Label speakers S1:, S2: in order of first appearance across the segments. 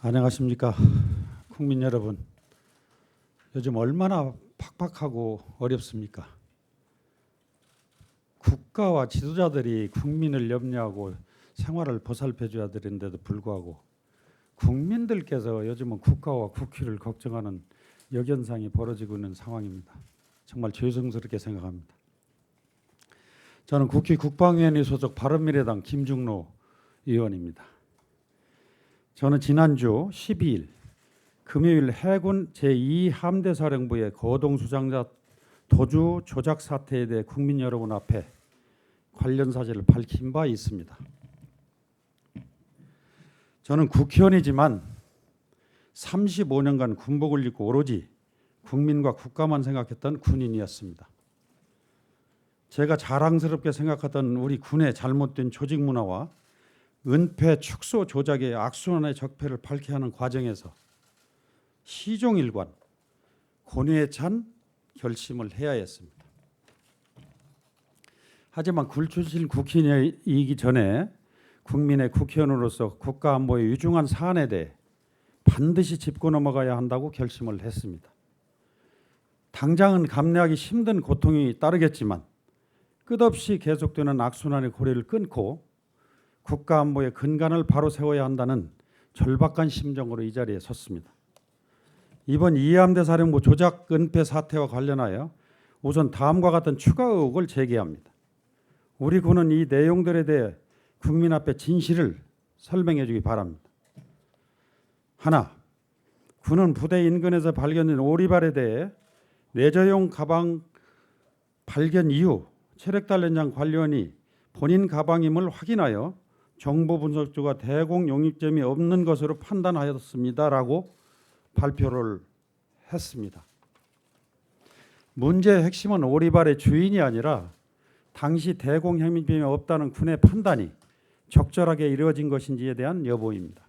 S1: 안녕하십니까 국민 여러분. 요즘 얼마나 팍팍하고 어렵습니까? 국가와 지도자들이 국민을 염려하고 생활을 보살펴 줘야 되는데도 불구하고 국민들께서 요즘은 국가와 국회를 걱정하는 역현상이 벌어지고 있는 상황입니다. 정말 죄송스럽게 생각합니다. 저는 국회 국방위원회 소속 바른미래당 김중로 의원입니다. 저는 지난주 12일 금요일 해군 제2함대사령부의 거동수장자 도주 조작 사태에 대해 국민 여러분 앞에 관련 사실을 밝힌 바 있습니다. 저는 국회의원이지만 35년간 군복을 입고 오로지 국민과 국가만 생각했던 군인이었습니다. 제가 자랑스럽게 생각하던 우리 군의 잘못된 조직 문화와 은폐 축소 조작의 악순환의 적폐를 밝게 하는 과정에서 시종일관 고뇌에 찬 결심을 해야 했습니다. 하지만 굴 출신 국회의원이기 전에 국민의 국회의원으로서 국가안보의 위중한 사안에 대해 반드시 짚고 넘어가야 한다고 결심을 했습니다. 당장은 감내하기 힘든 고통이 따르겠지만 끝없이 계속되는 악순환의 고리를 끊고 국가안보의 근간을 바로 세워야 한다는 절박한 심정으로 이 자리에 섰습니다. 이번 이해함대 사령부 조작 은폐 사태와 관련하여 우선 다음과 같은 추가 의혹을 제기합니다. 우리 군은 이 내용들에 대해 국민 앞에 진실을 설명해 주기 바랍니다. 하나, 군은 부대 인근에서 발견된 오리발에 대해 내저용 가방 발견 이후 체력단련장 관리원이 본인 가방임을 확인하여 정보 분석조가 대공 용익점이 없는 것으로 판단하였습니다라고 발표를 했습니다. 문제의 핵심은 오리발의 주인이 아니라 당시 대공 혐의점이 없다는 군의 판단이 적절하게 이루어진 것인지에 대한 여부입니다.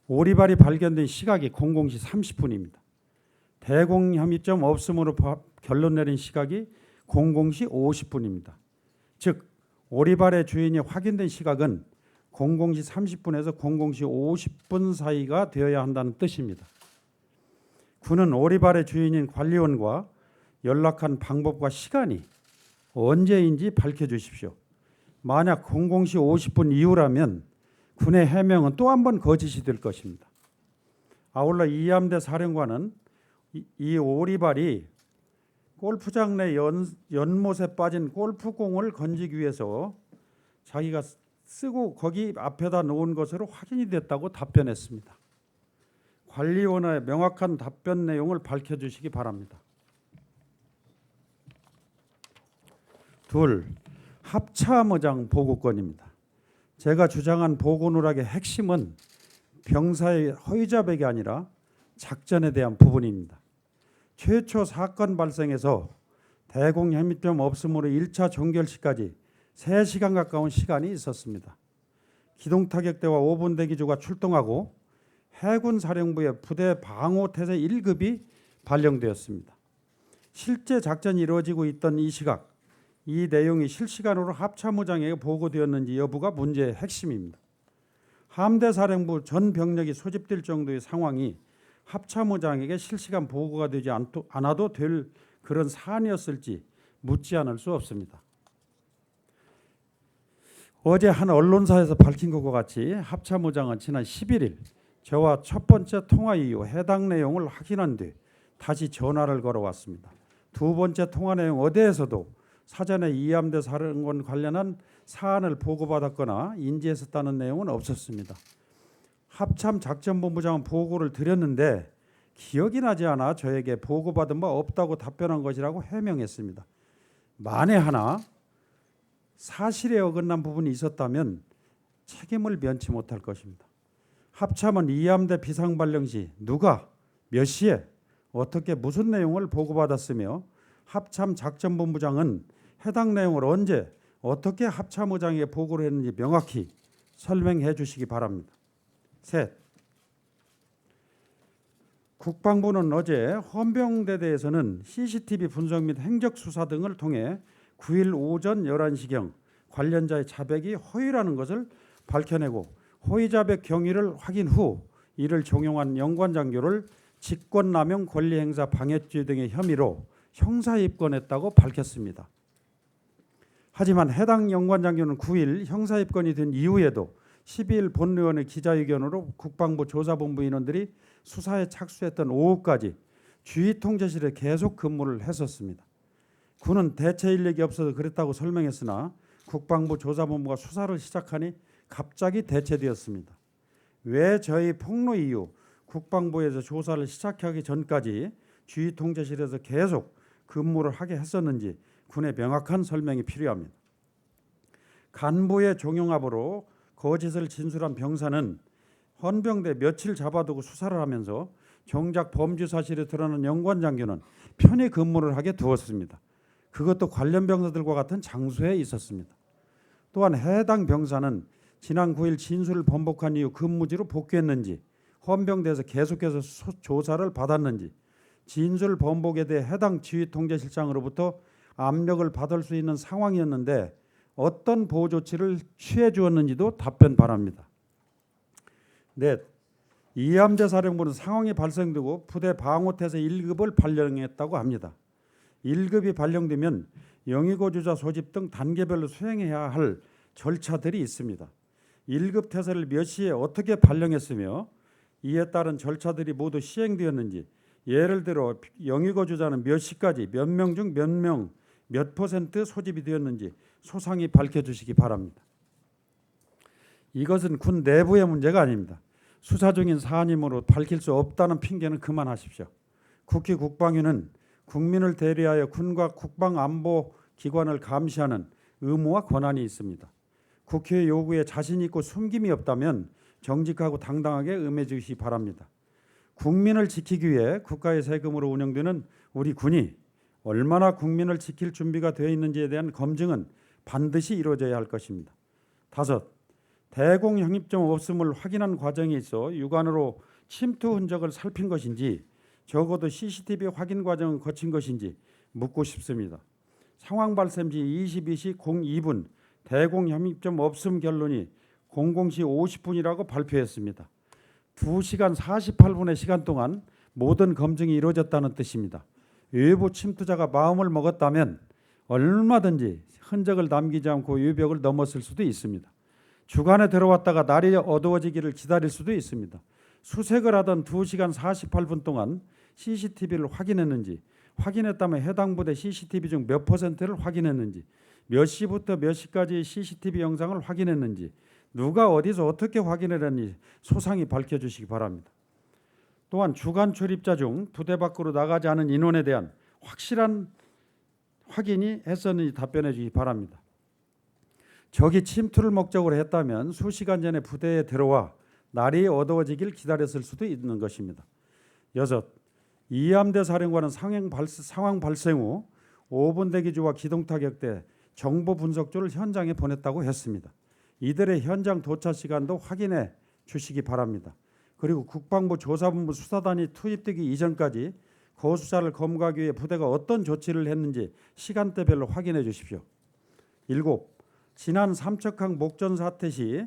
S1: 오리발이 발견된 시각이 00시 30분입니다. 대공 혐의점 없음으로 결론 내린 시각이 00시 50분입니다. 즉 오리발의 주인이 확인된 시각은 00시 30분에서 00시 50분 사이가 되어야 한다는 뜻입니다. 군은 오리발의 주인인 관리원과 연락한 방법과 시간이 언제인지 밝혀주십시오. 만약 00시 50분 이후라면 군의 해명은 또 한 번 거짓이 될 것입니다. 아울러 이함대 사령관은 이 오리발이 골프장 내 연못에 빠진 골프공을 건지기 위해서 자기가 쓰고 거기 앞에다 놓은 것으로 확인이 됐다고 답변했습니다. 관리원의 명확한 답변 내용을 밝혀주시기 바랍니다. 둘, 합참의장 보고권입니다. 제가 주장한 보고 누락의 핵심은 병사의 허위 자백이 아니라 작전에 대한 부분입니다. 최초 사건 발생에서 대공 혐의점 없음으로 1차 종결 시까지 3시간 가까운 시간이 있었습니다. 기동타격대와 5분 대기조가 출동하고 해군 사령부의 부대 방호 태세 1급이 발령되었습니다. 실제 작전이 이루어지고 있던 이 시각, 이 내용이 실시간으로 합참의장에게 보고되었는지 여부가 문제의 핵심입니다. 함대사령부 전 병력이 소집될 정도의 상황이 합참의장에게 실시간 보고가 되지 않아도 될 그런 사안이었을지 묻지 않을 수 없습니다. 어제 한 언론사에서 밝힌 것과 같이 합참의장은 지난 11일 저와 첫 번째 통화 이후 해당 내용을 확인한 뒤 다시 전화를 걸어왔습니다. 두 번째 통화 내용 어디에서도 사전에 이함대 사령관 관련한 사안을 보고받았거나 인지했었다는 내용은 없었습니다. 합참작전본부장은 보고를 드렸는데 기억이 나지 않아 저에게 보고받은 바 없다고 답변한 것이라고 해명했습니다. 만에 하나 사실에 어긋난 부분이 있었다면 책임을 면치 못할 것입니다. 합참은 이함대 비상발령 시 누가 몇 시에 어떻게 무슨 내용을 보고받았으며 합참작전본부장은 해당 내용을 언제 어떻게 합참의장에게 보고를 했는지 명확히 설명해 주시기 바랍니다. 셋, 국방부는 어제 헌병대대에서는 CCTV 분석 및 행적 수사 등을 통해 9일 오전 11시경 관련자의 자백이 허위라는 것을 밝혀내고 허위 자백 경위를 확인 후 이를 종용한 영관장교를 직권남용 권리행사 방해죄 등의 혐의로 형사 입건했다고 밝혔습니다. 하지만 해당 영관장교는 9일 형사 입건이 된 이후에도 12일 본의원의 기자회견으로 국방부 조사본부 인원들이 수사에 착수했던 오후까지 주의통제실에 계속 근무를 했었습니다. 군은 대체 인력이 없어서 그랬다고 설명했으나 국방부 조사본부가 수사를 시작하니 갑자기 대체되었습니다. 왜 저희 폭로 이후 국방부에서 조사를 시작하기 전까지 주의통제실에서 계속 근무를 하게 했었는지 군의 명확한 설명이 필요합니다. 간부의 종용합으로 거짓을 진술한 병사는 헌병대 며칠 잡아두고 수사를 하면서 정작 범죄 사실이 드러난 영관장교는 편히 근무를 하게 두었습니다. 그것도 관련 병사들과 같은 장소에 있었습니다. 또한 해당 병사는 지난 9일 진술을 번복한 이후 근무지로 복귀했는지 헌병대에서 계속해서 조사를 받았는지 진술 번복에 대해 해당 지휘통제실장으로부터 압력을 받을 수 있는 상황이었는데 어떤 보호 조치를 취해 주었는지도 답변 바랍니다. 넷, 이함재 사령부는 상황이 발생되고 부대 방호태세 1급을 발령했다고 합니다. 1급이 발령되면 영위고주자 소집 등 단계별로 수행해야 할 절차들이 있습니다. 1급 태세를 몇 시에 어떻게 발령했으며 이에 따른 절차들이 모두 시행되었는지, 예를 들어 영위고주자는 몇 시까지 몇 명 중 몇 명 몇 % 소집이 되었는지 소상히 밝혀주시기 바랍니다. 이것은 군 내부의 문제가 아닙니다. 수사 중인 사안이므로 밝힐 수 없다는 핑계는 그만하십시오. 국회 국방위는 국민을 대리하여 군과 국방안보기관을 감시하는 의무와 권한이 있습니다. 국회의 요구에 자신 있고 숨김이 없다면 정직하고 당당하게 임해 주시기 바랍니다. 국민을 지키기 위해 국가의 세금으로 운영되는 우리 군이 얼마나 국민을 지킬 준비가 되어 있는지에 대한 검증은 반드시 이루어져야 할 것입니다. 다섯, 대공 형입점 없음을 확인한 과정에 있어 육안으로 침투 흔적을 살핀 것인지 적어도 CCTV 확인 과정을 거친 것인지 묻고 싶습니다. 상황 발생 시 22시 02분 대공 형입점 없음 결론이 00시 50분이라고 발표했습니다. 2시간 48분의 시간 동안 모든 검증이 이루어졌다는 뜻입니다. 외부 침투자가 마음을 먹었다면 얼마든지 흔적을 남기지 않고 유벽을 넘었을 수도 있습니다. 주간에 들어왔다가 날이 어두워지기를 기다릴 수도 있습니다. 수색을 하던 2시간 48분 동안 CCTV를 확인했는지, 확인했다면 해당 부대 CCTV 중 몇 %를 확인했는지, 몇 시부터 몇 시까지 CCTV 영상을 확인했는지, 누가 어디서 어떻게 확인을 했는지 소상히 밝혀주시기 바랍니다. 또한 주간 출입자 중 부대 밖으로 나가지 않은 인원에 대한 확실한 확인이 했었는지 답변해 주시기 바랍니다. 적이 침투를 목적으로 했다면 수시간 전에 부대에 들어와 날이 어두워지길 기다렸을 수도 있는 것입니다. 여섯, 이함대 사령관은 상황 발생 후 5분 대기조와 기동타격 때 정보 분석조를 현장에 보냈다고 했습니다. 이들의 현장 도착 시간도 확인해 주시기 바랍니다. 그리고 국방부 조사본부 수사단이 투입되기 이전까지 거수자를 검거하기 위해 부대가 어떤 조치를 했는지 시간대별로 확인해 주십시오. 7. 지난 삼척항 목전 사태 시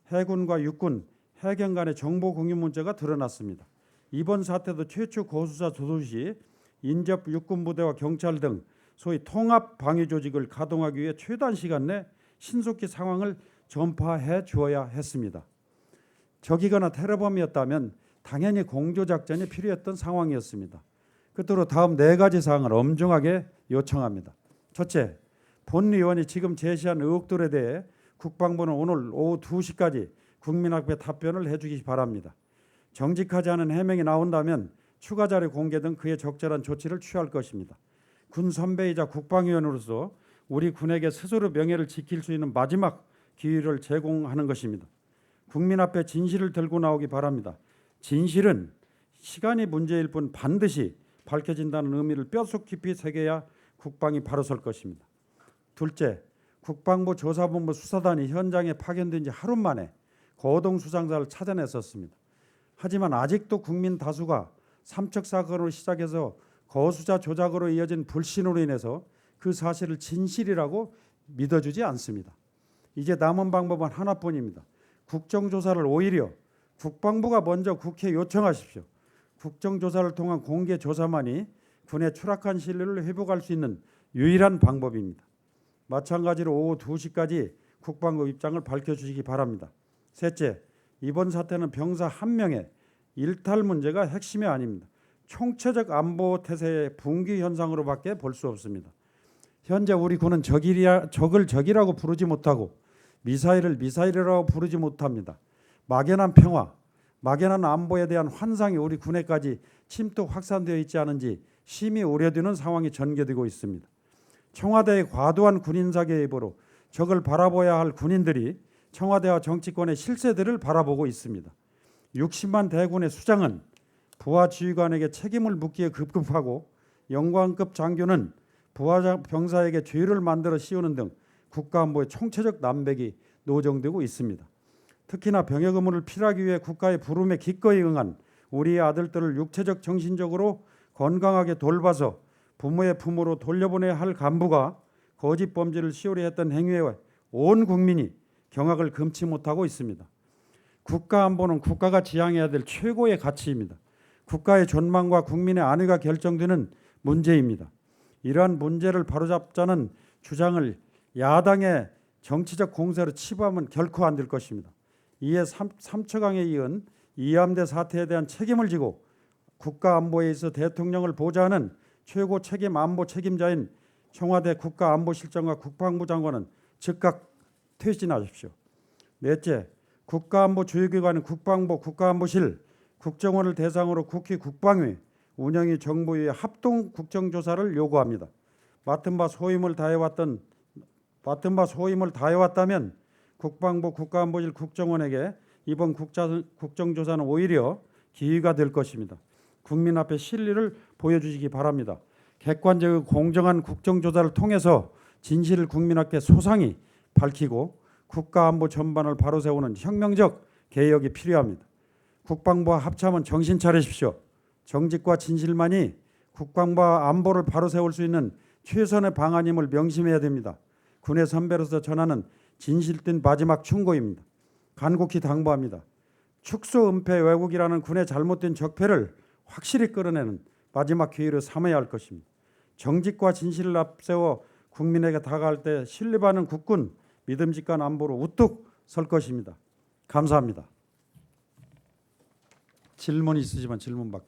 S1: 해군과 육군, 해경 간의 정보 공유 문제가 드러났습니다. 이번 사태도 최초 거수자 조도 시 인접 육군 부대와 경찰 등 소위 통합 방위 조직을 가동하기 위해 최단 시간 내 신속히 상황을 전파해 주어야 했습니다. 적이거나 테러범이었다면 당연히 공조작전이 필요했던 상황이었습니다. 끝으로 다음 4가지 사항을 엄중하게 요청합니다. 첫째, 본 의원이 지금 제시한 의혹들에 대해 국방부는 오늘 오후 2시까지 국민 앞에 답변을 해주기 바랍니다. 정직하지 않은 해명이 나온다면 추가 자료 공개 등 그에 적절한 조치를 취할 것입니다. 군 선배이자 국방위원으로서 우리 군에게 스스로 명예를 지킬 수 있는 마지막 기회를 제공하는 것입니다. 국민 앞에 진실을 들고 나오기 바랍니다. 진실은 시간이 문제일 뿐 반드시 밝혀진다는 의미를 뼛속 깊이 새겨야 국방이 바로 설 것입니다. 둘째, 국방부 조사본부 수사단이 현장에 파견된 지 하루 만에 거동 수상자를 찾아냈었습니다. 하지만 아직도 국민 다수가 삼척 사건으로 시작해서 거수자 조작으로 이어진 불신으로 인해서 그 사실을 진실이라고 믿어주지 않습니다. 이제 남은 방법은 하나뿐입니다. 국정조사를 오히려 국방부가 먼저 국회에 요청하십시오. 국정조사를 통한 공개조사만이 군의 추락한 신뢰를 회복할 수 있는 유일한 방법입니다. 마찬가지로 오후 2시까지 국방부 입장을 밝혀주시기 바랍니다. 셋째, 이번 사태는 병사 한 명의 일탈 문제가 핵심이 아닙니다. 총체적 안보 태세의 붕괴 현상으로밖에 볼 수 없습니다. 현재 우리 군은 적을 적이라고 부르지 못하고 미사일을 미사일이라고 부르지 못합니다. 막연한 평화, 막연한 안보에 대한 환상이 우리 군에까지 침투 확산되어 있지 않은지 심히 우려되는 상황이 전개되고 있습니다. 청와대의 과도한 군인사 개입으로 적을 바라봐야 할 군인들이 청와대와 정치권의 실세들을 바라보고 있습니다. 60만 대군의 수장은 부하 지휘관에게 책임을 묻기에 급급하고 영광급 장교는 부하 병사에게 죄를 만들어 씌우는 등 국가안보의 총체적 난백이 노정되고 있습니다. 특히나 병역 의무를 필요하기 위해 국가의 부름에 기꺼이 응한 우리의 아들들을 육체적 정신적으로 건강하게 돌봐서 부모의 품으로 돌려보내야 할 간부가 거짓 범죄를 시오리 했던 행위에 온 국민이 경악을 금치 못하고 있습니다. 국가안보는 국가가 지향해야 될 최고의 가치입니다. 국가의 존망과 국민의 안위가 결정되는 문제입니다. 이러한 문제를 바로잡자는 주장을 야당의 정치적 공세로 치부하면 결코 안 될 것입니다. 이에 삼처강에 이은 이함대 사태에 대한 책임을 지고 국가안보에 있어 대통령을 보좌하는 최고 책임 안보 책임자인 청와대 국가안보실장과 국방부 장관은 즉각 퇴진하십시오. 넷째, 국가안보 주요기관인 국방부, 국가안보실, 국정원을 대상으로 국회 국방위, 운영위 정부의 합동 국정조사를 요구합니다. 맡은 바 소임을 다해왔다면 국방부, 국가안보실, 국정원에게 이번 국정조사는 오히려 기회가 될 것입니다. 국민 앞에 실리를 보여주시기 바랍니다. 객관적이고 공정한 국정조사를 통해서 진실을 국민 앞에 소상히 밝히고 국가안보 전반을 바로 세우는 혁명적 개혁이 필요합니다. 국방부와 합참은 정신 차리십시오. 정직과 진실만이 국방부와 안보를 바로 세울 수 있는 최선의 방안임을 명심해야 됩니다. 군의 선배로서 전하는 진실된 마지막 충고입니다. 간곡히 당부합니다. 축소, 은폐, 왜곡이라는 군의 잘못된 적폐를 확실히 끌어내는 마지막 기회를 삼아야 할 것입니다. 정직과 진실을 앞세워 국민에게 다가갈 때 신뢰받는 국군, 믿음직한 안보로 우뚝 설 것입니다. 감사합니다. 질문 있으시면 질문 받겠습니다.